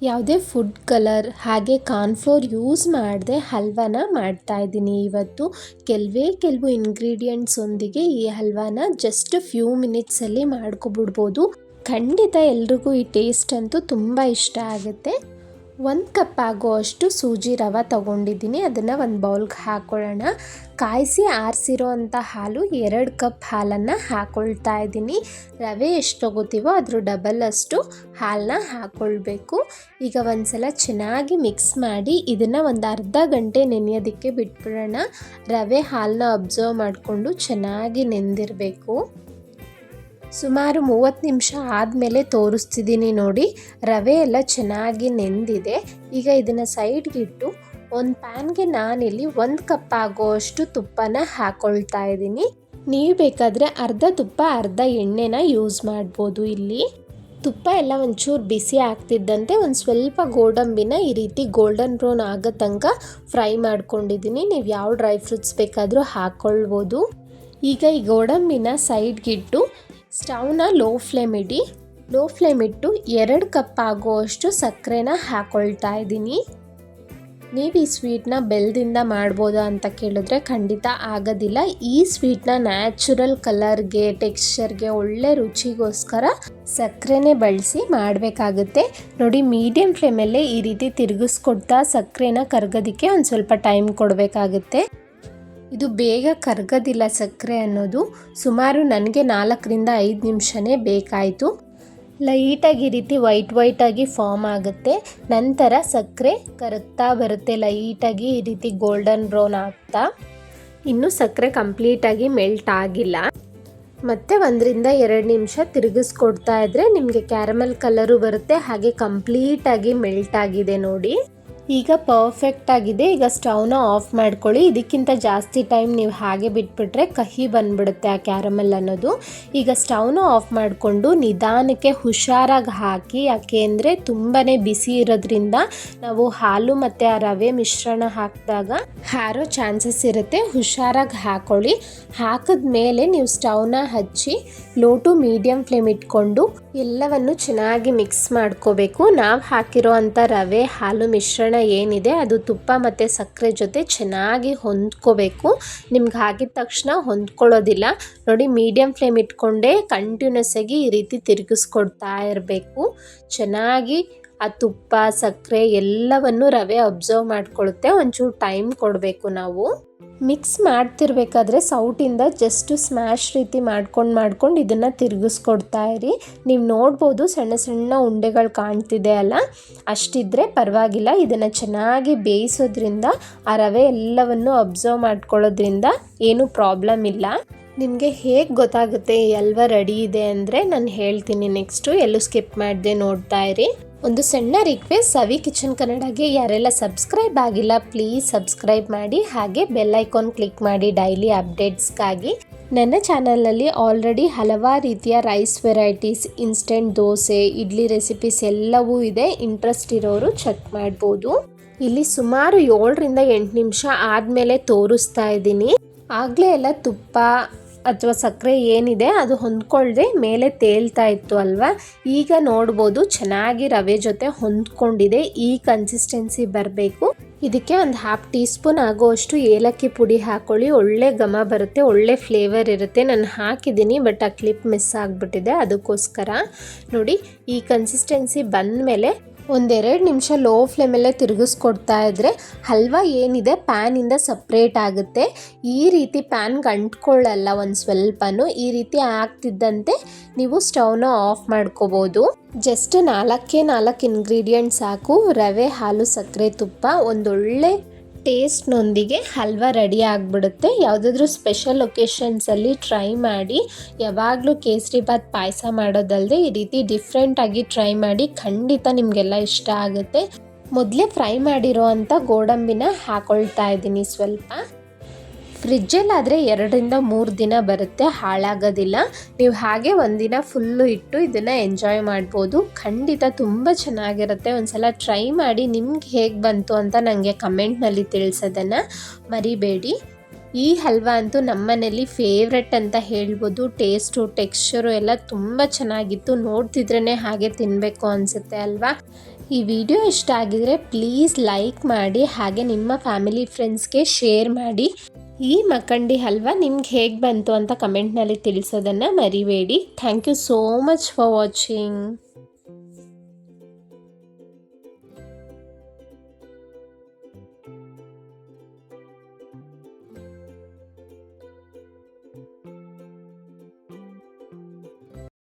ಯಾವುದೇ food colour ಹಾಗೆ cornflour use ಮಾಡದೆ ಹಲ್ವಾನ ಮಾಡ್ತಾಯಿದ್ದೀನಿ ಇವತ್ತು. ಕೆಲವು ಇಂಗ್ರೀಡಿಯೆಂಟ್ಸ್ ಒಂದಿಗೆ ಈ ಹಲ್ವಾನ ಜಸ್ಟ್ ಫ್ಯೂ ಮಿನಿಟ್ಸಲ್ಲಿ ಮಾಡ್ಕೊಬಿಡ್ಬೋದು. ಖಂಡಿತ ಎಲ್ರಿಗೂ ಈ ಟೇಸ್ಟ್ ಅಂತೂ ತುಂಬ ಇಷ್ಟ ಆಗುತ್ತೆ. 1 ಕಪ್ ಆಗುವಷ್ಟು ಸೂಜಿ ರವೆ ತೊಗೊಂಡಿದ್ದೀನಿ. ಅದನ್ನು ಒಂದು ಬೌಲ್ಗೆ ಹಾಕ್ಕೊಳ್ಳೋಣ. ಕಾಯಿಸಿ ಆರಿಸಿರೋ ಅಂಥ ಹಾಲು 2 ಕಪ್ ಹಾಲನ್ನು ಹಾಕ್ಕೊಳ್ತಾ ಇದ್ದೀನಿ. ರವೆ ಎಷ್ಟು ತೊಗೋತೀವೋ ಅದ್ರ ಡಬಲ್ ಅಷ್ಟು ಹಾಲನ್ನ ಹಾಕ್ಕೊಳ್ಬೇಕು. ಈಗ ಒಂದ್ಸಲ ಚೆನ್ನಾಗಿ ಮಿಕ್ಸ್ ಮಾಡಿ ಇದನ್ನು ಒಂದು ಅರ್ಧ ಗಂಟೆ ನೆನೆಯೋದಕ್ಕೆ ಬಿಟ್ಬಿಡೋಣ. ರವೆ ಹಾಲನ್ನ ಅಬ್ಸರ್ವ್ ಮಾಡಿಕೊಂಡು ಚೆನ್ನಾಗಿ ನೆಂದಿರಬೇಕು. ಸುಮಾರು 30 ನಿಮಿಷ ಆದಮೇಲೆ ತೋರಿಸ್ತಿದ್ದೀನಿ ನೋಡಿ, ರವೆ ಎಲ್ಲ ಚೆನ್ನಾಗಿ ನೆಂದಿದೆ. ಈಗ ಇದನ್ನು ಸೈಡ್ಗಿಟ್ಟು ಒಂದು ಪ್ಯಾನ್ಗೆ ನಾನಿಲ್ಲಿ 1 ಕಪ್ ಆಗೋಷ್ಟು ತುಪ್ಪನ ಹಾಕ್ಕೊಳ್ತಾ ಇದ್ದೀನಿ. ನೀವು ಬೇಕಾದರೆ ಅರ್ಧ ತುಪ್ಪ ಅರ್ಧ ಎಣ್ಣೆನ ಯೂಸ್ ಮಾಡ್ಬೋದು. ಇಲ್ಲಿ ತುಪ್ಪ ಎಲ್ಲ ಒಂಚೂರು ಬಿಸಿ ಆಗ್ತಿದ್ದಂತೆ ಒಂದು ಸ್ವಲ್ಪ ಗೋಡಂಬಿನ ಈ ರೀತಿ ಗೋಲ್ಡನ್ ಬ್ರೌನ್ ಆಗೋ ತನಕ ಫ್ರೈ ಮಾಡ್ಕೊಂಡಿದ್ದೀನಿ. ನೀವು ಯಾವ ಡ್ರೈ ಫ್ರೂಟ್ಸ್ ಬೇಕಾದರೂ ಹಾಕ್ಕೊಳ್ಬೋದು. ಈಗ ಈ ಗೋಡಂಬಿನ ಸೈಡ್ಗಿಟ್ಟು ಸ್ಟವ್ನ ಲೋ ಫ್ಲೇಮ್ ಇಟ್ಟು 2 ಕಪ್ ಆಗುವಷ್ಟು ಸಕ್ಕರೆನ ಹಾಕ್ಕೊಳ್ತಾ ಇದ್ದೀನಿ. ನೀವು ಈ ಸ್ವೀಟ್ನ ಬೆಲ್ಲದಿಂದ ಮಾಡ್ಬೋದಾ ಅಂತ ಕೇಳಿದ್ರೆ ಖಂಡಿತ ಆಗೋದಿಲ್ಲ. ಈ ಸ್ವೀಟ್ನ ನ್ಯಾಚುರಲ್ ಕಲರ್ಗೆ ಟೆಕ್ಸ್ಚರ್ಗೆ ಒಳ್ಳೆ ರುಚಿಗೋಸ್ಕರ ಸಕ್ಕರೆನೇ ಬಳಸಿ ಮಾಡಬೇಕಾಗುತ್ತೆ. ನೋಡಿ, ಮೀಡಿಯಮ್ ಫ್ಲೇಮಲ್ಲೇ ಈ ರೀತಿ ತಿರುಗಿಸ್ಕೊಡ್ತಾ ಸಕ್ಕರೆನ ಕರಗೋದಕ್ಕೆ ಒಂದು ಸ್ವಲ್ಪ ಟೈಮ್ ಕೊಡಬೇಕಾಗುತ್ತೆ. ಇದು ಬೇಗ ಕರಗೋದಿಲ್ಲ ಸಕ್ಕರೆ ಅನ್ನೋದು. ಸುಮಾರು ನನಗೆ 4ರಿಂದ 5 ನಿಮಿಷನೇ ಬೇಕಾಯಿತು. ಲೈಟಾಗಿ ಈ ರೀತಿ ವೈಟಾಗಿ ಫಾರ್ಮ್ ಆಗುತ್ತೆ. ನಂತರ ಸಕ್ಕರೆ ಕರಗ್ತಾ ಬರುತ್ತೆ ಲೈಟಾಗಿ ಈ ರೀತಿ ಗೋಲ್ಡನ್ ಬ್ರೌನ್ ಆಗ್ತಾ. ಇನ್ನೂ ಸಕ್ಕರೆ ಕಂಪ್ಲೀಟಾಗಿ ಮೆಲ್ಟ್ ಆಗಿಲ್ಲ. ಮತ್ತೆ 1ರಿಂದ 2 ನಿಮಿಷ ತಿರುಗಿಸ್ಕೊಡ್ತಾ ಇದ್ದರೆ ನಿಮಗೆ ಕ್ಯಾರಮೆಲ್ ಕಲರು ಬರುತ್ತೆ. ಹಾಗೆ ಕಂಪ್ಲೀಟಾಗಿ ಮೆಲ್ಟ್ ಆಗಿದೆ ನೋಡಿ. ಈಗ ಪರ್ಫೆಕ್ಟ್ ಆಗಿದೆ. ಈಗ ಸ್ಟವ್ನ ಆಫ್ ಮಾಡ್ಕೊಳ್ಳಿ. ಇದಕ್ಕಿಂತ ಜಾಸ್ತಿ ಟೈಮ್ ನೀವು ಹಾಗೆ ಬಿಟ್ಬಿಟ್ರೆ ಕಹಿ ಬಂದ್ಬಿಡುತ್ತೆ ಆ ಕ್ಯಾರಮೆಲ್ ಅನ್ನೋದು. ಈಗ ಸ್ಟವ್ನ ಆಫ್ ಮಾಡಿಕೊಂಡು ನಿಧಾನಕ್ಕೆ ಹುಷಾರಾಗಿ ಹಾಕಿ, ಯಾಕೆ ಅಂದರೆ ತುಂಬಾ ಬಿಸಿ ಇರೋದ್ರಿಂದ ನಾವು ಹಾಲು ಮತ್ತು ಆ ರವೆ ಮಿಶ್ರಣ ಹಾಕಿದಾಗ ಹಾರೋ ಚಾನ್ಸಸ್ ಇರುತ್ತೆ. ಹುಷಾರಾಗಿ ಹಾಕೊಳ್ಳಿ. ಹಾಕಿದ್ಮೇಲೆ ನೀವು ಸ್ಟವ್ನ ಹಚ್ಚಿ ಲೋ ಟು ಮೀಡಿಯಮ್ ಫ್ಲೇಮ್ ಇಟ್ಕೊಂಡು ಎಲ್ಲವನ್ನು ಚೆನ್ನಾಗಿ ಮಿಕ್ಸ್ ಮಾಡ್ಕೋಬೇಕು. ನಾವು ಹಾಕಿರೋ ಅಂಥ ರವೆ ಹಾಲು ಮಿಶ್ರಣ ಏನಿದೆ ಅದು ತುಪ್ಪ ಮತ್ತು ಸಕ್ಕರೆ ಜೊತೆ ಚೆನ್ನಾಗಿ ಹೊಂದ್ಕೋಬೇಕು. ನಿಮ್ಗೆ ಹಾಕಿದ ತಕ್ಷಣ ಹೊಂದ್ಕೊಳ್ಳೋದಿಲ್ಲ ನೋಡಿ. ಮೀಡಿಯಮ್ ಫ್ಲೇಮ್ ಇಟ್ಕೊಂಡೇ ಕಂಟಿನ್ಯೂಸ್ ಆಗಿ ಈ ರೀತಿ ತಿರುಗಿಸ್ಕೊಡ್ತಾ ಇರಬೇಕು. ಚೆನ್ನಾಗಿ ಆ ತುಪ್ಪ ಸಕ್ಕರೆ ಎಲ್ಲವನ್ನು ರವೆ ಅಬ್ಸರ್ವ್ ಮಾಡ್ಕೊಳ್ಳುತ್ತೆ. ಒಂಚೂರು ಟೈಮ್ ಕೊಡಬೇಕು ನಾವು. ಮಿಕ್ಸ್ ಮಾಡ್ತಿರ್ಬೇಕಾದ್ರೆ ಸೌಟಿಂದ ಜಸ್ಟ್ ಸ್ಮ್ಯಾಶ್ ರೀತಿ ಮಾಡ್ಕೊಂಡು ಇದನ್ನು ತಿರುಗಿಸ್ಕೊಡ್ತಾ ಇರಿ. ನೀವು ನೋಡ್ಬೋದು ಸಣ್ಣ ಉಂಡೆಗಳು ಕಾಣ್ತಿದೆ ಅಲ್ಲ, ಅಷ್ಟಿದ್ರೆ ಪರವಾಗಿಲ್ಲ. ಇದನ್ನು ಚೆನ್ನಾಗಿ ಬೇಯಿಸೋದ್ರಿಂದ ಆ ರವೆ ಎಲ್ಲವನ್ನು ಅಬ್ಸರ್ವ್ ಮಾಡ್ಕೊಳ್ಳೋದ್ರಿಂದ ಏನೂ ಪ್ರಾಬ್ಲಮ್ ಇಲ್ಲ. ನಿಮಗೆ ಹೇಗೆ ಗೊತ್ತಾಗುತ್ತೆ ಈ ಹಲ್ವಾ ರೆಡಿ ಇದೆ ಅಂದರೆ ನಾನು ಹೇಳ್ತೀನಿ. ನೆಕ್ಸ್ಟು ಎಲ್ಲೂ ಸ್ಕಿಪ್ ಮಾಡದೆ ನೋಡ್ತಾ ಇರಿ. ಒಂದು ಸಣ್ಣ ರಿಕ್ವೆಸ್ಟ್, ಸವಿ ಕಿಚನ್ ಕನ್ನಡಗೆ ಯಾರೆಲ್ಲ ಸಬ್ಸ್ಕ್ರೈಬ್ ಆಗಿಲ್ಲ ಪ್ಲೀಸ್ ಸಬ್ಸ್ಕ್ರೈಬ್ ಮಾಡಿ. ಹಾಗೆ ಬೆಲ್ ಐಕಾನ್ ಕ್ಲಿಕ್ ಮಾಡಿ ಡೈಲಿ ಅಪ್ಡೇಟ್ಸ್ಗಾಗಿ. ನನ್ನ ಚಾನಲಲ್ಲಿ ಆಲ್ರೆಡಿ ಹಲವಾರು ರೀತಿಯ rice varieties, instant dosa, idli recipes ಎಲ್ಲವೂ ಇದೆ. ಇಂಟ್ರೆಸ್ಟ್ ಇರೋರು ಚೆಕ್ ಮಾಡ್ಬೋದು. ಇಲ್ಲಿ ಸುಮಾರು 7ರಿಂದ 8 ನಿಮಿಷ ಆದಮೇಲೆ ತೋರಿಸ್ತಾ ಇದ್ದೀನಿ. ಆಗಲೇ ಎಲ್ಲ ತುಪ್ಪ ಅಥವಾ ಸಕ್ಕರೆ ಏನಿದೆ ಅದು ಹೊಂದ್ಕೊಳ್ಳದೆ ಮೇಲೆ ತೇಲ್ತಾ ಇತ್ತು ಅಲ್ವಾ. ಈಗ ನೋಡ್ಬೋದು ಚೆನ್ನಾಗಿ ರವೆ ಜೊತೆ ಹೊಂದ್ಕೊಂಡಿದೆ. ಈ ಕನ್ಸಿಸ್ಟೆನ್ಸಿ ಬರಬೇಕು. ಇದಕ್ಕೆ ಒಂದು 1/2 ಟೀ ಸ್ಪೂನ್ ಆಗೋಷ್ಟು ಏಲಕ್ಕಿ ಪುಡಿ ಹಾಕ್ಕೊಳ್ಳಿ. ಒಳ್ಳೆ ಘಮ ಬರುತ್ತೆ, ಒಳ್ಳೆ ಫ್ಲೇವರ್ ಇರುತ್ತೆ. ನಾನು ಹಾಕಿದ್ದೀನಿ ಬಟ್ ಆ ಕ್ಲಿಪ್ ಮಿಸ್ ಆಗಿಬಿಟ್ಟಿದೆ, ಅದಕ್ಕೋಸ್ಕರ. ನೋಡಿ, ಈ ಕನ್ಸಿಸ್ಟೆನ್ಸಿ ಬಂದಮೇಲೆ 1-2 ನಿಮಿಷ ಲೋ ಫ್ಲೇಮಲ್ಲೇ ತಿರುಗಿಸ್ಕೊಡ್ತಾ ಇದ್ದರೆ ಹಲ್ವಾ ಏನಿದೆ ಪ್ಯಾನಿಂದ ಸಪ್ರೇಟ್ ಆಗುತ್ತೆ. ಈ ರೀತಿ ಪ್ಯಾನ್ಗೆ ಅಂಟ್ಕೊಳ್ಳಲ್ಲ ಒಂದು ಸ್ವಲ್ಪನೂ. ಈ ರೀತಿ ಆಗ್ತಿದ್ದಂತೆ ನೀವು ಸ್ಟವ್ನ ಆಫ್ ಮಾಡ್ಕೋಬೋದು. ಜಸ್ಟ್ 4 ಇಂಗ್ರೀಡಿಯೆಂಟ್ಸ್ ಸಾಕು. ರವೆ ಹಾಲು ಸಕ್ಕರೆ ತುಪ್ಪ ಒಂದೊಳ್ಳೆ ಟೇಸ್ಟ್ನೊಂದಿಗೆ ಹಲ್ವಾ ರೆಡಿ ಆಗಿಬಿಡುತ್ತೆ. ಯಾವುದಾದ್ರೂ ಸ್ಪೆಷಲ್ ಒಕೇಶನ್ಸಲ್ಲಿ ಟ್ರೈ ಮಾಡಿ. ಯಾವಾಗಲೂ ಕೇಸರಿಬಾತ್ ಪಾಯಸ ಮಾಡೋದಲ್ಲದೆ ಈ ರೀತಿ ಡಿಫ್ರೆಂಟಾಗಿ ಟ್ರೈ ಮಾಡಿ. ಖಂಡಿತ ನಿಮಗೆಲ್ಲ ಇಷ್ಟ ಆಗುತ್ತೆ. ಮೊದಲೇ ಫ್ರೈ ಮಾಡಿರೋ ಅಂಥ ಗೋಡಂಬಿನ ಹಾಕ್ಕೊಳ್ತಾ ಇದ್ದೀನಿ ಸ್ವಲ್ಪ. ಫ್ರಿಜ್ಜಲ್ಲಾದರೆ 2ರಿಂದ 3 ದಿನ ಬರುತ್ತೆ, ಹಾಳಾಗೋದಿಲ್ಲ. ನೀವು ಹಾಗೆ ಒಂದಿನ ಫುಲ್ಲು ಇಟ್ಟು ಇದನ್ನು ಎಂಜಾಯ್ ಮಾಡ್ಬೋದು. ಖಂಡಿತ ತುಂಬ ಚೆನ್ನಾಗಿರುತ್ತೆ. ಒಂದ್ಸಲ ಟ್ರೈ ಮಾಡಿ. ನಿಮ್ಗೆ ಹೇಗೆ ಬಂತು ಅಂತ ನನಗೆ ಕಮೆಂಟ್ನಲ್ಲಿ ತಿಳಿಸೋದನ್ನು ಮರಿಬೇಡಿ. ಈ ಹಲ್ವಾ ಅಂತೂ ನಮ್ಮನೇಲಿ ಫೇವ್ರೆಟ್ ಅಂತ ಹೇಳ್ಬೋದು. ಟೇಸ್ಟು ಟೆಕ್ಸ್ಚರು ಎಲ್ಲ ತುಂಬ ಚೆನ್ನಾಗಿತ್ತು. ನೋಡ್ತಿದ್ರೇ ಹಾಗೆ ತಿನ್ನಬೇಕು ಅನಿಸುತ್ತೆ ಅಲ್ವಾ. ಈ ವಿಡಿಯೋ ಇಷ್ಟ ಆಗಿದ್ರೆ ಪ್ಲೀಸ್ ಲೈಕ್ ಮಾಡಿ, ಹಾಗೆ ನಿಮ್ಮ ಫ್ಯಾಮಿಲಿ ಫ್ರೆಂಡ್ಸ್ಗೆ ಶೇರ್ ಮಾಡಿ. ಈ ಮಕ್ಕಂಡಿ ಹಲ್ವಾ ನಿಮ್ಗೆ ಹೇಗೆ ಬಂತು ಅಂತ ಕಮೆಂಟ್ನಲ್ಲಿ ತಿಳಿಸೋದನ್ನು ಮರಿಬೇಡಿ. Thank you so much for watching.